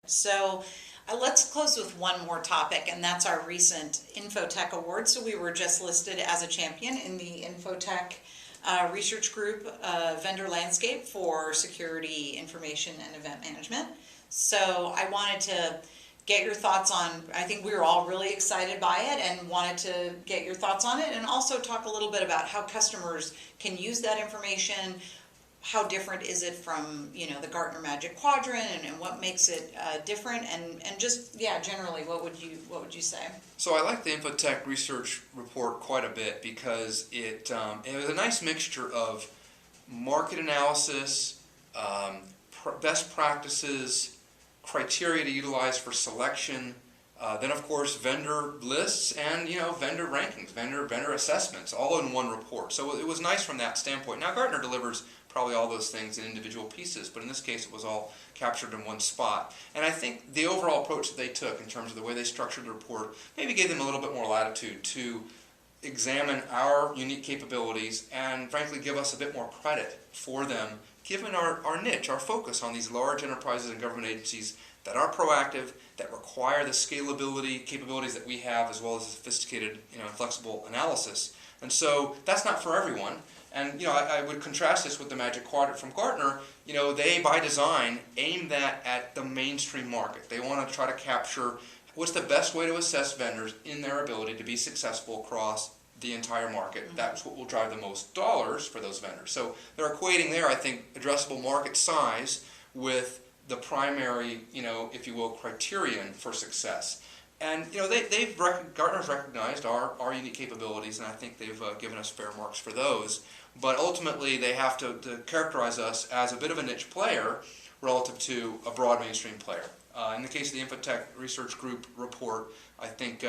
So let's close with one more topic, and that's our recent Info-Tech Award. So we were just listed as a champion in the Info-Tech Research Group Vendor Landscape for Security, Information, and Event Management. So I wanted to get your thoughts on, I think we were all really excited by it and wanted to get your thoughts on it, and also talk a little bit about how customers can use that information. How different is it from, the Gartner Magic Quadrant, and what makes it different, and just, generally, what would you say? So I like the Info-Tech research report quite a bit because it was a nice mixture of market analysis, best practices, criteria to utilize for selection, then of course vendor lists and vendor rankings, vendor assessments, all in one report. So it was nice from that standpoint. Now Gartner delivers probably all those things in individual pieces, but in this case it was all captured in one spot. And I think the overall approach that they took in terms of the way they structured the report maybe gave them a little bit more latitude to examine our unique capabilities and frankly give us a bit more credit for them, given our niche, our focus on these large enterprises and government agencies that are proactive, that require the scalability capabilities that we have, as well as sophisticated, flexible analysis. And so that's not for everyone. And I would contrast this with the Magic Quadrant from Gartner. They by design aim that at the mainstream market. They want to try to capture what's the best way to assess vendors in their ability to be successful across the entire market. Mm-hmm. That's what will drive the most dollars for those vendors. So they're equating there, I think, addressable market size with the primary, if you will, criterion for success. And Gartner's recognized our unique capabilities, and I think they've given us fair marks for those. But ultimately, they have to characterize us as a bit of a niche player relative to a broad mainstream player. In the case of the Info-Tech Research Group report, I think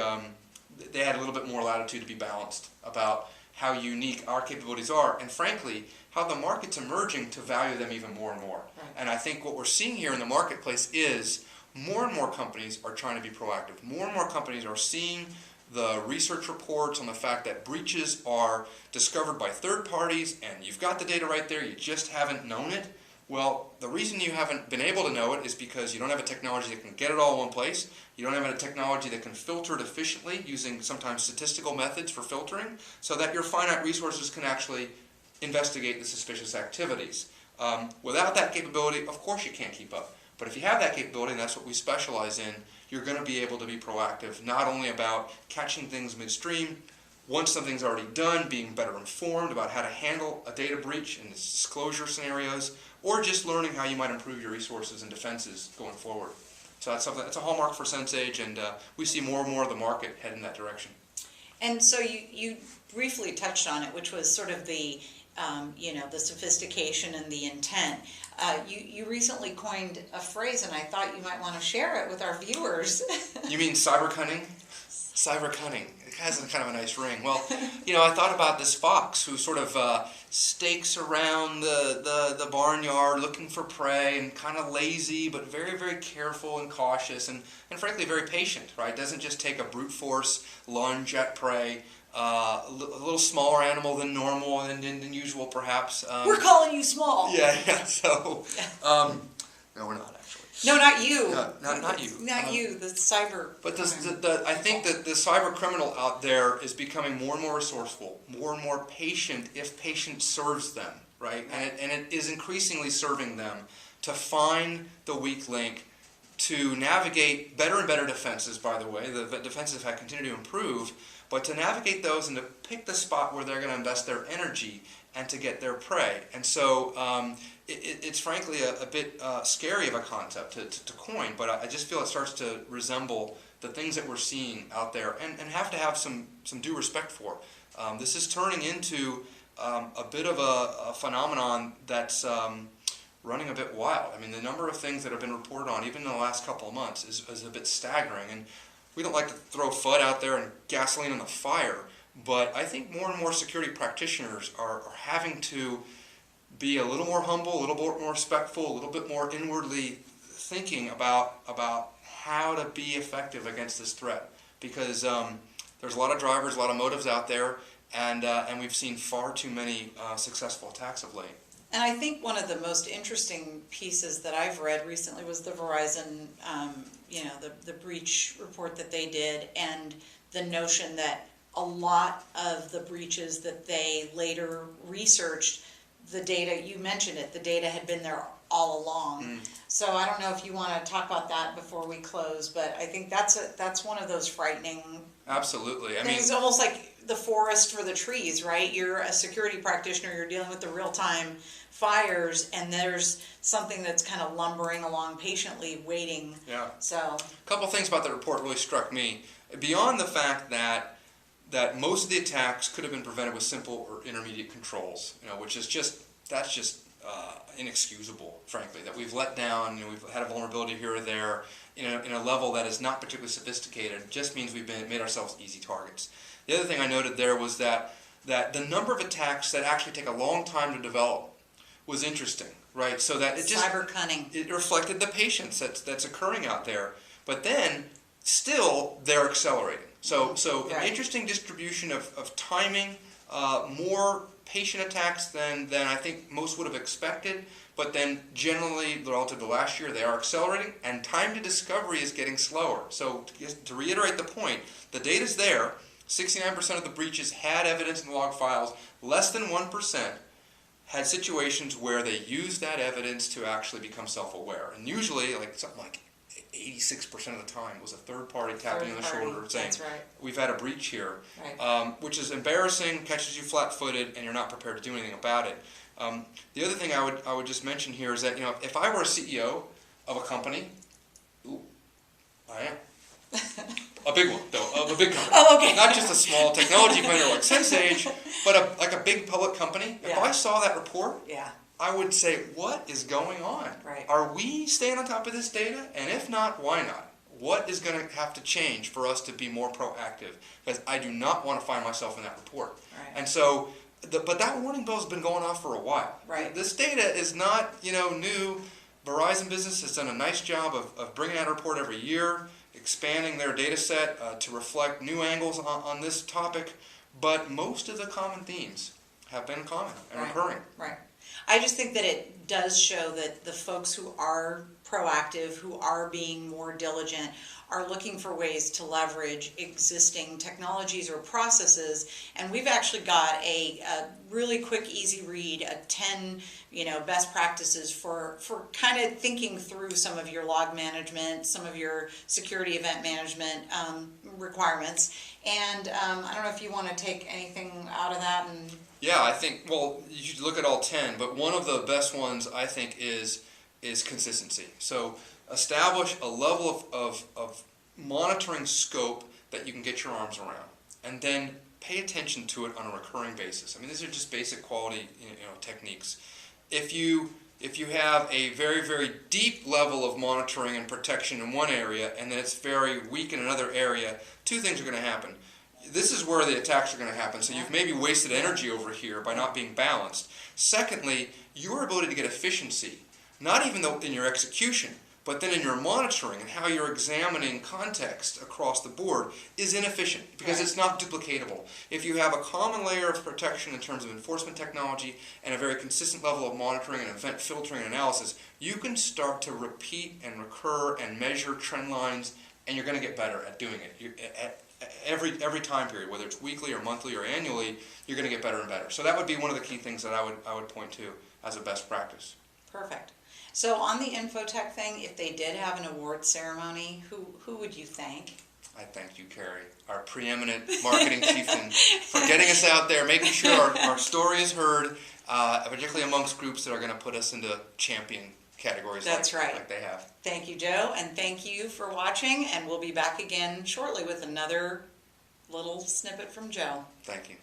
they had a little bit more latitude to be balanced about how unique our capabilities are, and frankly, how the market's emerging to value them even more and more. Right. And I think what we're seeing here in the marketplace is more and more companies are trying to be proactive. More and more companies are seeing the research reports on the fact that breaches are discovered by third parties, and you've got the data right there, you just haven't known it. Well, the reason you haven't been able to know it is because you don't have a technology that can get it all in one place. You don't have a technology that can filter it efficiently using sometimes statistical methods for filtering, so that your finite resources can actually investigate the suspicious activities. Without that capability, of course you can't keep up. But if you have that capability, and that's what we specialize in, you're going to be able to be proactive, not only about catching things midstream, once something's already done, being better informed about how to handle a data breach and its disclosure scenarios, or just learning how you might improve your resources and defenses going forward. So that's something that's a hallmark for Sensage, and we see more and more of the market head in that direction. And so you briefly touched on it, which was sort of the the sophistication and the intent. You recently coined a phrase, and I thought you might want to share it with our viewers. You mean cyber cunning? Cyber cunning. It has kind of a nice ring. Well, I thought about this fox who sort of stakes around the barnyard looking for prey, and kind of lazy, but very, very careful and cautious, and frankly very patient, right? Doesn't just take a brute force lunge at prey. A little smaller animal than normal and than usual, perhaps. We're calling you small. Yeah. So, no, we're not actually. No, not you. Not you. Not you. The cyber. But I think that the cyber criminal out there is becoming more and more resourceful, more and more patient if patience serves them, right? And it is increasingly serving them to find the weak link, to navigate better and better defenses. By the way, the defenses have continued to improve. But to navigate those and to pick the spot where they're going to invest their energy and to get their prey. And so it's frankly a bit scary of a concept to coin, but I just feel it starts to resemble the things that we're seeing out there and have to have some due respect for. This is turning into a bit of a phenomenon that's running a bit wild. I mean, the number of things that have been reported on, even in the last couple of months, is a bit staggering. And we don't like to throw FUD out there and gasoline on the fire, but I think more and more security practitioners are having to be a little more humble, a little bit more respectful, a little bit more inwardly thinking about how to be effective against this threat. Because there's a lot of drivers, a lot of motives out there, and we've seen far too many successful attacks of late. And I think one of the most interesting pieces that I've read recently was the Verizon, the breach report that they did, and the notion that a lot of the breaches that they later researched, the data, you mentioned it, the data had been there all along. So I don't know if you want to talk about that before we close, but I think that's one of those frightening Absolutely. things, almost like the forest for the trees, right? You're a security practitioner, you're dealing with the real-time fires, and there's something that's kind of lumbering along patiently waiting. Yeah. So A couple things about the report really struck me. Beyond the fact that most of the attacks could have been prevented with simple or intermediate controls, which is just inexcusable, frankly. That we've let down, we've had a vulnerability here or there in a level that is not particularly sophisticated. It just means we've made ourselves easy targets. The other thing I noted there was that the number of attacks that actually take a long time to develop was interesting, right? So that cyber cunning. It reflected the patience that's occurring out there. But then, still, they're accelerating. So Right. An interesting distribution of timing, more patient attacks than I think most would have expected. But then, generally, relative to last year, they are accelerating, and time to discovery is getting slower. So to reiterate the point, the data's there. 69% of the breaches had evidence in log files. Less than 1% had situations where they used that evidence to actually become self-aware. And usually, something like 86% of the time, it was a third party tapping on the shoulder saying, that's right. we've had a breach here, Right. which is embarrassing, catches you flat-footed, and you're not prepared to do anything about it. The other thing I would just mention here is that, if I were a CEO of a company, I am. A big one, though, of a big company. Oh, okay. Not just a small technology vendor like Sensage, but a big public company. If Yeah. I saw that report, Yeah. I would say, what is going on? Right. Are we staying on top of this data? And if not, why not? What is going to have to change for us to be more proactive? Because I do not want to find myself in that report. Right. And so, but that warning bell has been going off for a while. Right. This data is not, new. Verizon Business has done a nice job of bringing out a report every year, expanding their data set to reflect new angles on this topic. But most of the common themes have been common and recurring. Right. I just think that it does show that the folks who are proactive, who are being more diligent, are looking for ways to leverage existing technologies or processes. And we've actually got a really quick, easy read, a 10 best practices for kind of thinking through some of your log management, some of your security event management requirements. And I don't know if you want to take anything out of that. And Yeah, I think, you should look at all 10, but one of the best ones, I think, is consistency. So establish a level of monitoring scope that you can get your arms around, and then pay attention to it on a recurring basis. I mean, these are just basic quality techniques. If you have a very, very deep level of monitoring and protection in one area, and then it's very weak in another area, two things are going to happen. This is where the attacks are going to happen, so you've maybe wasted energy over here by not being balanced. Secondly, your ability to get efficiency, not even in your execution, but then in your monitoring and how you're examining context across the board, is inefficient because it's not duplicatable. If you have a common layer of protection in terms of enforcement technology and a very consistent level of monitoring and event filtering and analysis, you can start to repeat and recur and measure trend lines, and you're going to get better at doing it. Every time period, whether it's weekly or monthly or annually, you're going to get better and better. So that would be one of the key things that I would point to as a best practice. Perfect. So on the Info-Tech thing, if they did have an award ceremony, who would you thank? I thank you, Carrie, our preeminent marketing chieftain, for getting us out there, making sure our story is heard, particularly amongst groups that are going to put us into champion categories. That's right. Like they have. Thank you, Joe, and thank you for watching, and we'll be back again shortly with another little snippet from Joe. Thank you.